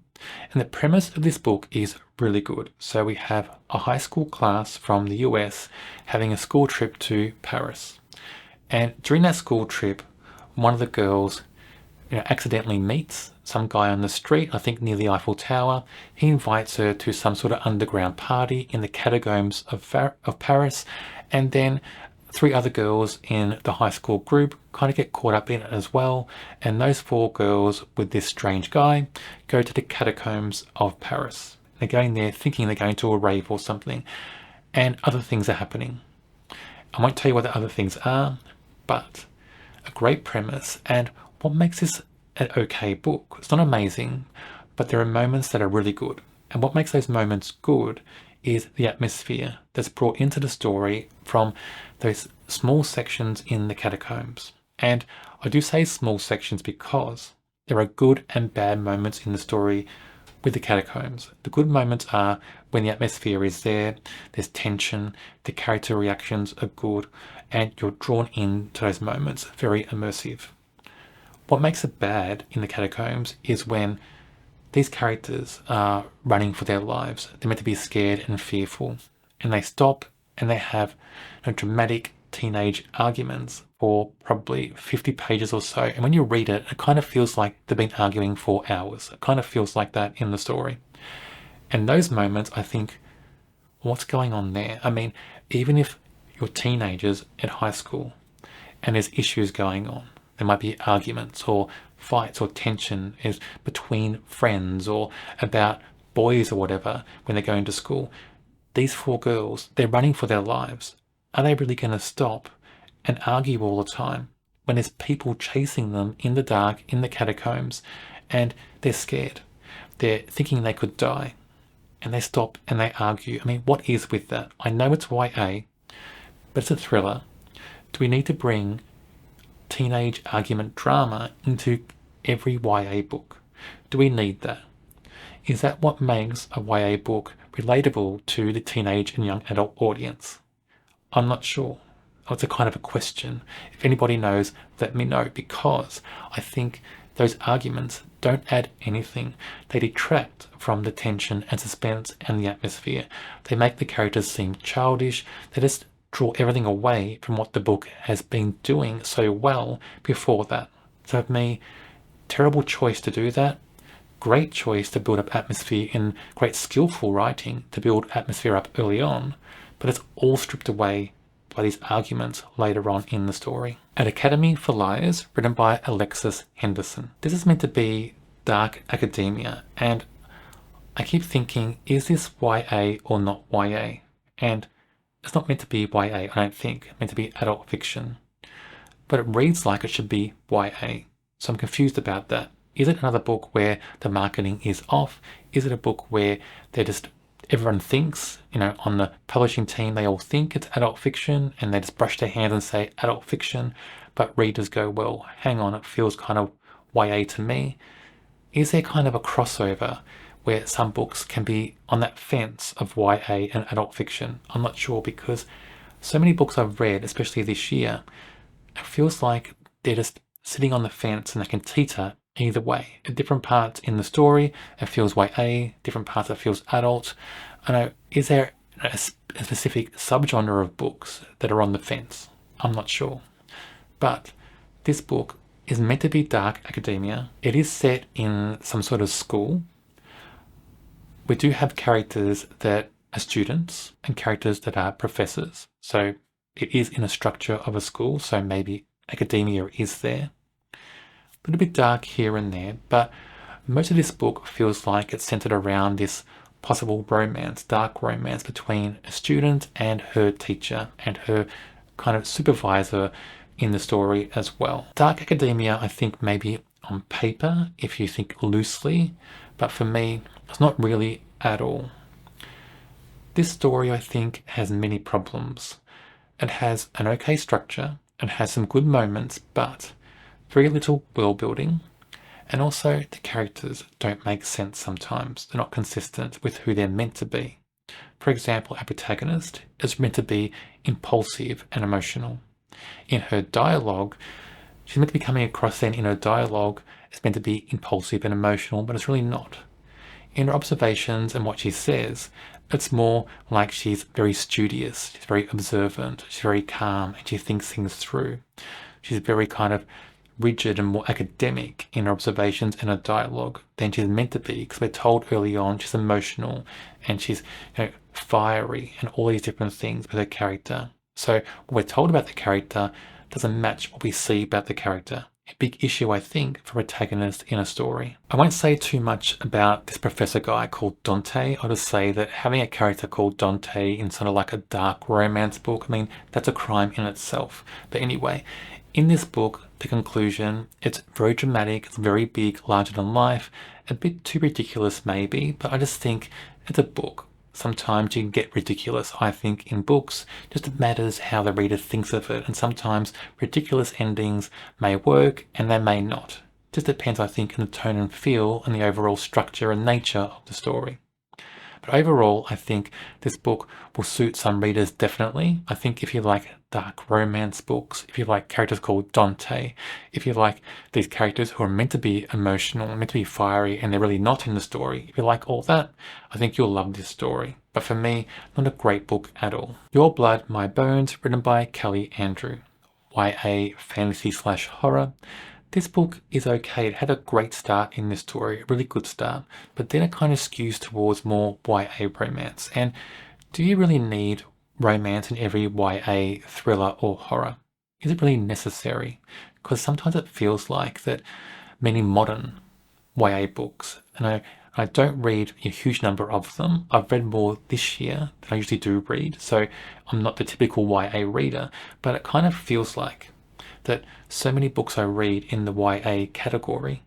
And the premise of this book is really good. So we have a high school class from the US having a school trip to Paris. And during that school trip, one of the girls accidentally meets some guy on the street, I think near the Eiffel Tower. He invites her to some sort of underground party in the catacombs of Paris, and then 3 other girls in the high school group kind of get caught up in it as well, and those 4 girls with this strange guy go to the catacombs of Paris. They're going there thinking they're going to a rave or something, and other things are happening. I won't tell you what the other things are, but a great premise. And what makes this an okay book. It's not amazing, but there are moments that are really good. And what makes those moments good is the atmosphere that's brought into the story from those small sections in the catacombs. And I do say small sections because there are good and bad moments in the story with the catacombs. The good moments are when the atmosphere is there, there's tension, the character reactions are good, and you're drawn into those moments, very immersive. What makes it bad in the catacombs is when these characters are running for their lives. They're meant to be scared and fearful, and they stop and they have dramatic teenage arguments for probably 50 pages or so. And when you read it, it kind of feels like they've been arguing for hours. It kind of feels like that in the story. And those moments, I think, what's going on there? I mean, even if you're teenagers at high school and there's issues going on, there might be arguments or fights or tension is between friends or about boys or whatever when they're going to school. These four girls, they're running for their lives. Are they really going to stop and argue all the time when there's people chasing them in the dark, in the catacombs, and they're scared? They're thinking they could die, and they stop and they argue. I mean, what is with that? I know it's YA, but it's a thriller. Do we need to bring teenage argument drama into every YA book? Do we need that? Is that what makes a YA book relatable to the teenage and young adult audience? I'm not sure. It's a kind of a question. If anybody knows, let me know, because I think those arguments don't add anything. They detract from the tension and suspense and the atmosphere. They make the characters seem childish. They just draw everything away from what the book has been doing so well before that. So for me, terrible choice to do that. Great choice to build up atmosphere in great skillful writing to build atmosphere up early on, but it's all stripped away by these arguments later on in the story. An Academy for Liars, written by Alexis Henderson. This is meant to be dark academia, and I keep thinking, is this YA or not YA? And it's not meant to be YA, I don't think. It's meant to be adult fiction. But it reads like it should be YA. So I'm confused about that. Is it another book where the marketing is off? Is it a book where everyone thinks, on the publishing team, they all think it's adult fiction and they just brush their hands and say adult fiction, but readers go, well, hang on, it feels kind of YA to me. Is there kind of a crossover where some books can be on that fence of YA and adult fiction? I'm not sure, because so many books I've read, especially this year, it feels like they're just sitting on the fence and they can teeter either way. At different parts in the story, it feels YA, different parts it feels adult. I know, is there a specific subgenre of books that are on the fence? I'm not sure. But this book is meant to be dark academia. It is set in some sort of school. We do have characters that are students and characters that are professors. So it is in a structure of a school, so maybe academia is there. A little bit dark here and there, but most of this book feels like it's centered around this possible romance, dark romance between a student and her teacher and her kind of supervisor in the story as well. Dark academia, I think, maybe on paper, if you think loosely, but for me, it's not really at all. This story, I think, has many problems. It has an okay structure, it has some good moments, but very little world building, and also the characters don't make sense sometimes. They're not consistent with who they're meant to be. For example, our protagonist is meant to be impulsive and emotional. In her dialogue, she's meant to be coming across then in her dialogue as meant to be impulsive and emotional, but it's really not. In her observations and what she says, it's more like she's very studious, she's very observant, she's very calm, and she thinks things through. She's very kind of rigid and more academic in her observations and her dialogue than she's meant to be, because we're told early on she's emotional and she's fiery and all these different things with her character. So what we're told about the character doesn't match what we see about the character. A big issue, I think, for a protagonist in a story. I won't say too much about this professor guy called Dante. I'll just say that having a character called Dante in sort of like a dark romance book, I mean, that's a crime in itself. But anyway, In this book, the conclusion, it's very dramatic, it's very big, larger than life, a bit too ridiculous maybe, but I just think it's a book. Sometimes you can get ridiculous, I think, in books. Just it matters how the reader thinks of it, and sometimes ridiculous endings may work and they may not. Just depends, I think, on the tone and feel and the overall structure and nature of the story. But overall, I think this book will suit some readers definitely. I think if you like dark romance books, if you like characters called Dante, if you like these characters who are meant to be emotional, meant to be fiery, and they're really not in the story, if you like all that, I think you'll love this story. But for me, not a great book at all. Your Blood, My Bones, written by Kelly Andrew. YA fantasy/horror. This book is okay. It had a great start in this story, a really good start, but then it kind of skews towards more YA romance. And do you really need romance in every YA thriller or horror? Is it really necessary? Because sometimes it feels like that many modern YA books, and I don't read a huge number of them. I've read more this year than I usually do read, so I'm not the typical YA reader, but it kind of feels like that so many books I read in the YA category,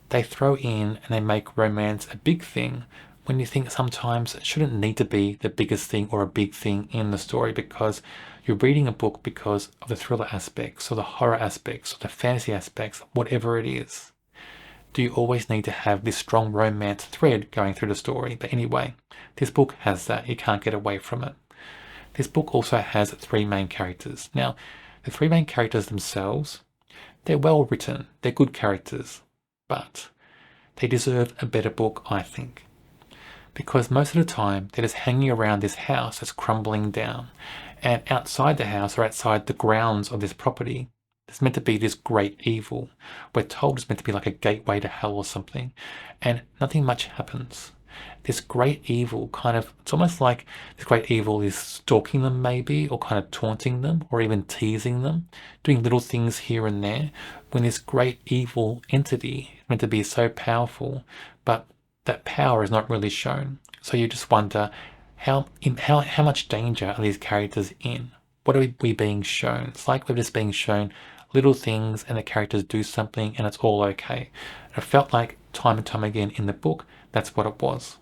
they throw in and they make romance a big thing when you think sometimes it shouldn't need to be the biggest thing or a big thing in the story, because you're reading a book because of the thriller aspects or the horror aspects or the fantasy aspects, whatever it is. Do you always need to have this strong romance thread going through the story? But anyway, this book has that. You can't get away from it. This book also has 3 main characters. Now, the 3 main characters themselves, they're well written, they're good characters, but they deserve a better book, I think. Because most of the time, they're just hanging around this house that's crumbling down. And outside the house, or outside the grounds of this property, there's meant to be this great evil. We're told it's meant to be like a gateway to hell or something. And nothing much happens. This great evil it's almost like this great evil is stalking them maybe, or kind of taunting them, or even teasing them, doing little things here and there, when this great evil entity is meant to be so powerful, but that power is not really shown. So you just wonder, how much danger are these characters in? What are we being shown? It's like we're just being shown little things and the characters do something and it's all okay. It felt like time and time again in the book, that's what it was.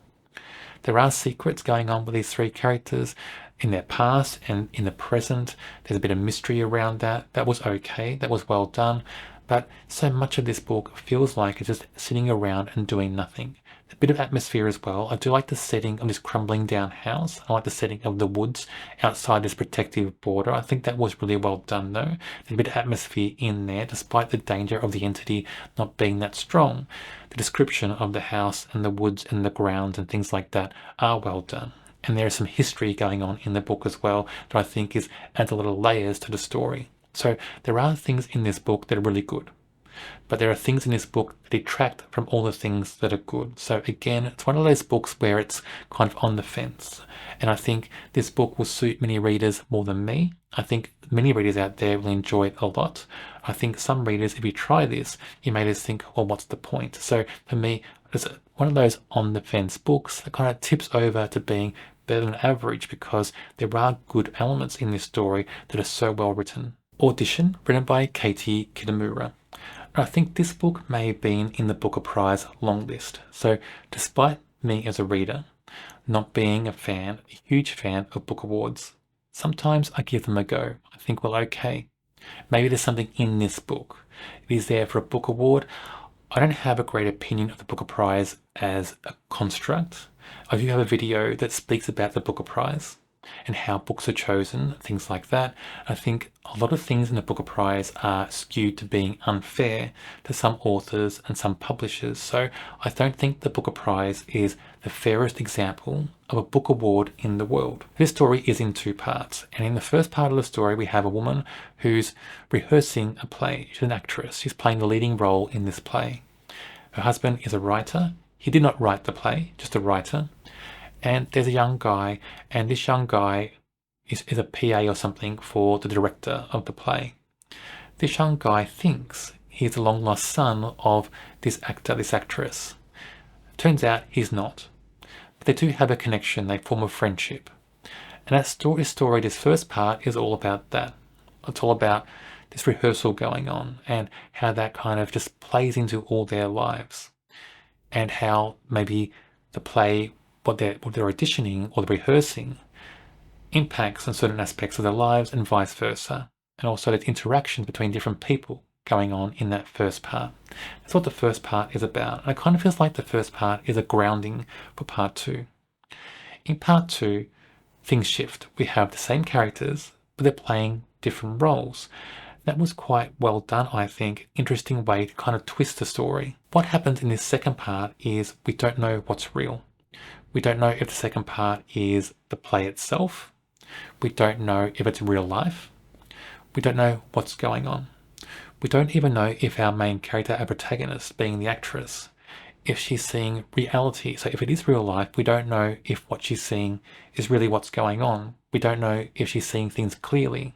There are secrets going on with these 3 characters in their past and in the present. There's a bit of mystery around that. That was okay. That was well done. But so much of this book feels like it's just sitting around and doing nothing. A bit of atmosphere as well. I do like the setting of this crumbling down house. I like the setting of the woods outside this protective border. I think that was really well done though. There's a bit of atmosphere in there despite the danger of the entity not being that strong. The description of the house and the woods and the grounds and things like that are well done. And there is some history going on in the book as well that I think adds a little layers to the story. So there are things in this book that are really good. But there are things in this book that detract from all the things that are good. So again, it's one of those books where it's kind of on the fence. And I think this book will suit many readers more than me. I think many readers out there will enjoy it a lot. I think some readers, if you try this, you may just think, well, what's the point? So for me, it's one of those on the fence books that kind of tips over to being better than average, because there are good elements in this story that are so well written. Audition, written by Katie Kitamura. I think this book may have been in the Booker Prize long list. So despite me as a reader not being a huge fan of book awards, sometimes I give them a go. I think, well, okay, maybe there's something in this book. It is there for a book award. I don't have a great opinion of the Booker Prize as a construct. I do have a video that speaks about the Booker Prize and how books are chosen, things like that. I think a lot of things in the Booker Prize are skewed to being unfair to some authors and some publishers. So I don't think the Booker Prize is the fairest example of a book award in the world. This story is in 2 parts. And in the first part of the story, we have a woman who's rehearsing a play. She's an actress. She's playing the leading role in this play. Her husband is a writer. He did not write the play, just a writer. And there's a young guy, and this young guy is a PA or something for the director of the play. This young guy thinks he's the long-lost son of this actor, this actress. Turns out he's not. But they do have a connection, they form a friendship. And this story, this first part, is all about that. It's all about this rehearsal going on, and how that kind of just plays into all their lives, and how maybe the play, what they're auditioning or they're rehearsing, impacts on certain aspects of their lives and vice versa. And also the interactions between different people going on in that first part. That's what the first part is about. And it kind of feels like the first part is a grounding for part two. In part two, things shift. We have the same characters, but they're playing different roles. That was quite well done, I think. Interesting way to kind of twist the story. What happens in this second part is we don't know what's real. We don't know if the second part is the play itself. We don't know if it's real life. We don't know what's going on. We don't even know if our main character, our protagonist, being the actress, if she's seeing reality. So if it is real life, we don't know if what she's seeing is really what's going on. We don't know if she's seeing things clearly.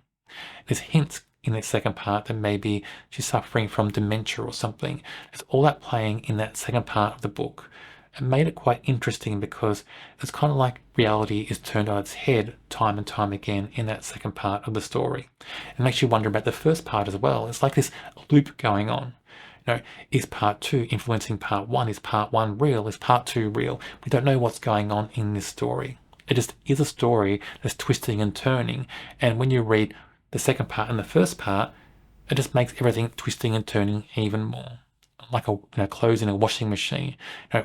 There's hints in the second part that maybe she's suffering from dementia or something. There's all that playing in that second part of the book. It made it quite interesting because it's kind of like reality is turned on its head time and time again in that second part of the story. It makes you wonder about the first part as well. It's like this loop going on. You know, is part two influencing part one? Is part one real? Is part two real? We don't know what's going on in this story. It just is a story that's twisting and turning. And when you read the second part and the first part, it just makes everything twisting and turning even more. Like clothes in a washing machine,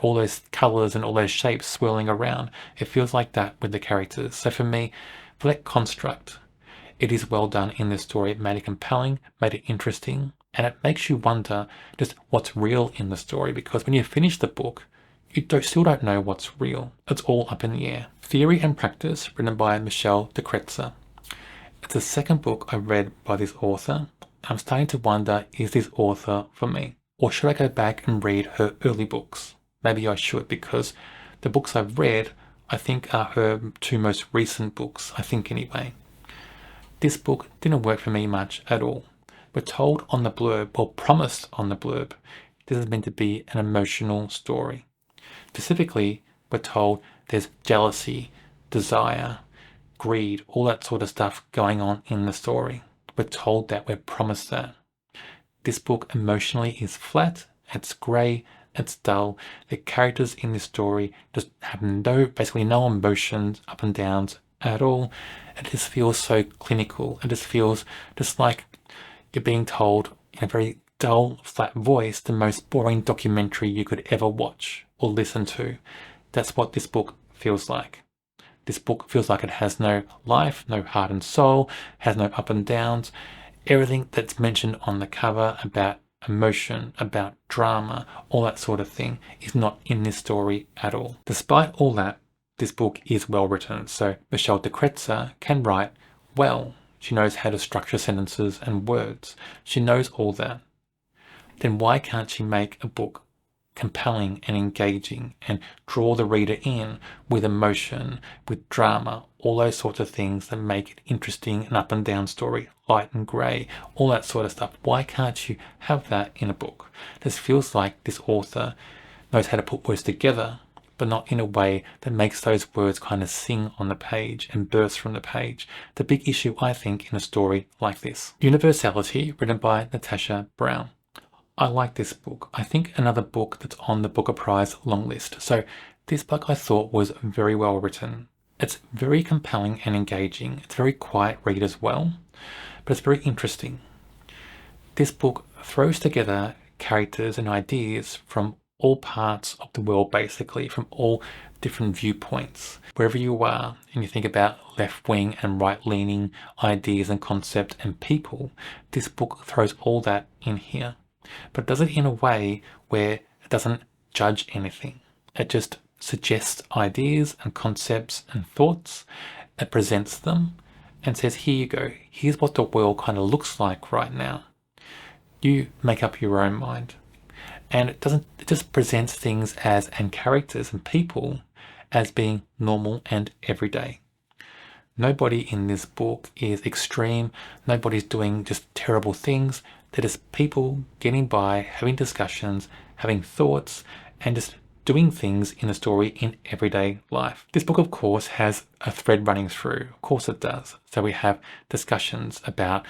all those colors and all those shapes swirling around. It feels like that with the characters. So for me, for that construct, it is well done in this story. It made it compelling, made it interesting, and it makes you wonder just what's real in the story, because when you finish the book, you still don't know what's real. It's all up in the air. Theory and Practice, written by Michelle Degenerates. It's the second book I read by this author. I'm starting to wonder, is this author for me? Or should I go back and read her early books? Maybe I should, because the books I've read, I think, are her two most recent books, I think anyway. This book didn't work for me much at all. We're told on the blurb, or promised on the blurb, this is meant to be an emotional story. Specifically, we're told there's jealousy, desire, greed, all that sort of stuff going on in the story. We're told that, we're promised that. This book emotionally is flat, it's grey, it's dull. The characters in this story just have basically no emotions, up and downs at all. It just feels so clinical. It just feels just like you're being told in a very dull, flat voice the most boring documentary you could ever watch or listen to. That's what this book feels like. This book feels like it has no life, no heart and soul, has no up and downs. Everything that's mentioned on the cover about emotion, about drama, all that sort of thing is not in this story at all. Despite all that, this book is well written. So Michelle Degenerates can write well. She knows how to structure sentences and words. She knows all that. Then why can't she make a book compelling and engaging and draw the reader in with emotion, with drama, all those sorts of things that make it interesting, an up and down story, light and grey, all that sort of stuff? Why can't you have that in a book? This feels like this author knows how to put words together, but not in a way that makes those words kind of sing on the page and burst from the page. The big issue, I think, in a story like this. Universality, written by Natasha Brown. I like this book. I think another book that's on the Booker Prize long list. So this book I thought was very well written. It's very compelling and engaging. It's a very quiet read as well, but it's very interesting. This book throws together characters and ideas from all parts of the world, basically, from all different viewpoints. Wherever you are and you think about left-wing and right-leaning ideas and concepts and people, this book throws all that in here. But it does it in a way where it doesn't judge anything. It just suggests ideas and concepts and thoughts. It presents them and says, here you go. Here's what the world kind of looks like right now. You make up your own mind. And it just presents things and characters and people as being normal and everyday. Nobody in this book is extreme. Nobody's doing just terrible things. They're just people getting by, having discussions, having thoughts, and just doing things in the story in everyday life. This book, of course, has a thread running through. Of course it does. So we have discussions about,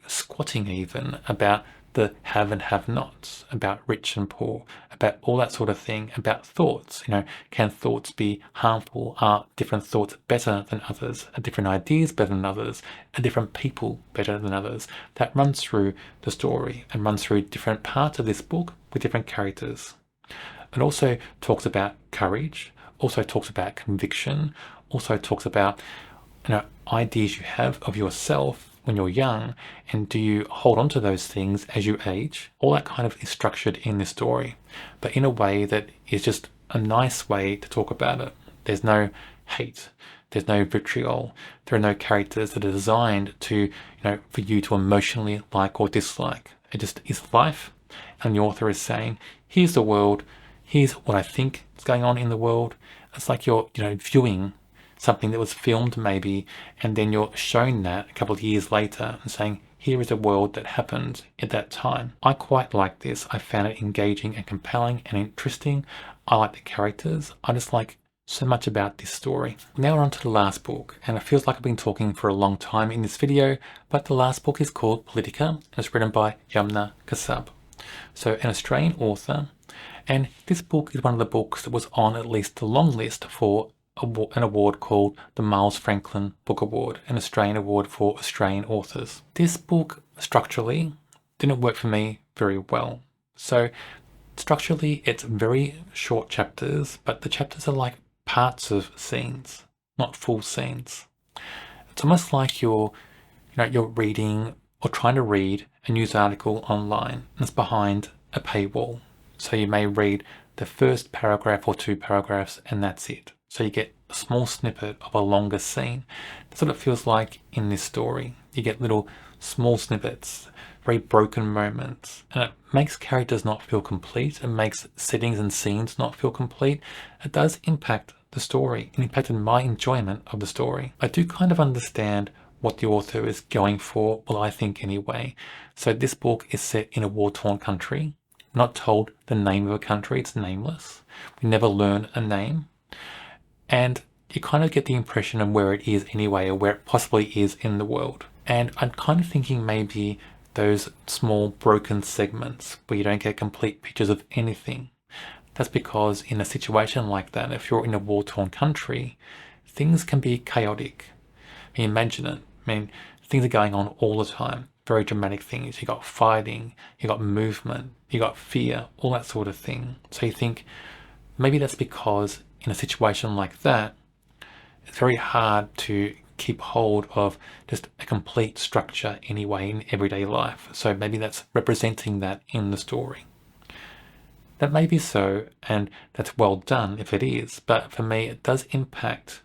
squatting even, about the have and have nots, about rich and poor, about all that sort of thing, about thoughts. Can thoughts be harmful? Are different thoughts better than others? Are different ideas better than others? Are different people better than others? That runs through the story and runs through different parts of this book with different characters. It also talks about courage, also talks about conviction, also talks about ideas you have of yourself when you're young, and do you hold on to those things as you age? All that kind of is structured in this story, but in a way that is just a nice way to talk about it. There's no hate, there's no vitriol, there are no characters that are designed to, for you to emotionally like or dislike. It just is life, and the author is saying, here's the world, here's what I think is going on in the world. It's like you're, viewing something that was filmed maybe, and then you're shown that a couple of years later and saying, here is a world that happened at that time. I quite like this. I found it engaging and compelling and interesting. I like the characters. I just like so much about this story. Now we're on to the last book, and it feels like I've been talking for a long time in this video, but the last book is called Politica, and it's written by Yamna Kassab. So an Australian author, and this book is one of the books that was on at least the long list for an award called the Miles Franklin Book Award, an Australian award for Australian authors. This book structurally didn't work for me very well. So structurally it's very short chapters, but the chapters are like parts of scenes, not full scenes. It's almost like you're reading or trying to read a news article online and it's behind a paywall. So you may read the first paragraph or two paragraphs and that's it. So you get a small snippet of a longer scene. That's what it feels like in this story. You get little small snippets, very broken moments, and it makes characters not feel complete. It makes settings and scenes not feel complete. It does impact the story. It impacted my enjoyment of the story. I do kind of understand what the author is going for, well, I think anyway. So this book is set in a war-torn country. We're not told the name of a country, it's nameless. We never learn a name. And you kind of get the impression of where it is anyway, or where it possibly is in the world. And I'm kind of thinking maybe those small broken segments where you don't get complete pictures of anything. That's because in a situation like that, if you're in a war-torn country, things can be chaotic. I mean, imagine it. I mean, things are going on all the time. Very dramatic things. You got fighting, you got movement, you got fear, all that sort of thing. So you think maybe that's because in a situation like that, it's very hard to keep hold of just a complete structure anyway in everyday life. So maybe that's representing that in the story. That may be so, and that's well done if it is, but for me it does impact,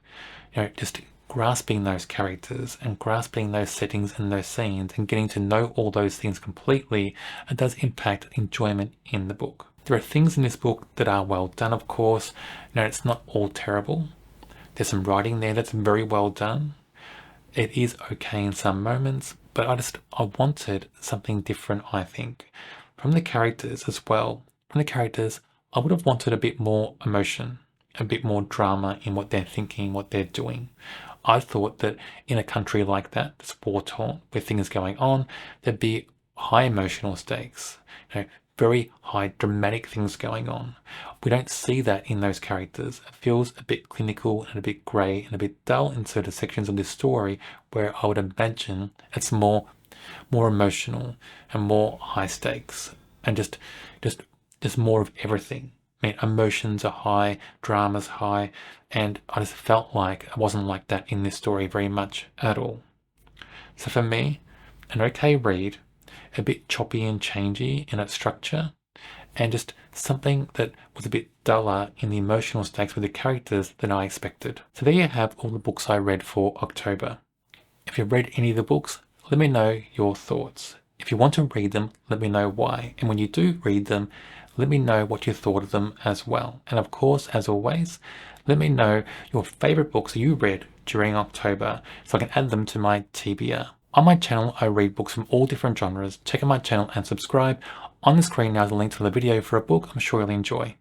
just grasping those characters and grasping those settings and those scenes and getting to know all those things completely. It does impact enjoyment in the book. There are things in this book that are well done, of course. It's not all terrible. There's some writing there that's very well done. It is okay in some moments, but I wanted something different, I think. From the characters as well. From the characters, I would have wanted a bit more emotion, a bit more drama in what they're thinking, what they're doing. I thought that in a country like that, that's war-torn, where things are going on, there'd be high emotional stakes, very high dramatic things going on. We don't see that in those characters. It feels a bit clinical and a bit grey and a bit dull in certain sections of this story, where I would imagine it's more emotional and more high stakes and just more of everything. I mean, emotions are high, drama's high, and I just felt like it wasn't like that in this story very much at all. So for me, an okay read, a bit choppy and changey in its structure, and just something that was a bit duller in the emotional stakes with the characters than I expected. So there you have all the books I read for October. If you've read any of the books, let me know your thoughts. If you want to read them, let me know why. And when you do read them, let me know what you thought of them as well. And of course, as always, let me know your favorite books you read during October so I can add them to my TBR. On my channel, I read books from all different genres. Check out my channel and subscribe. On the screen now is a link to the video for a book I'm sure you'll enjoy.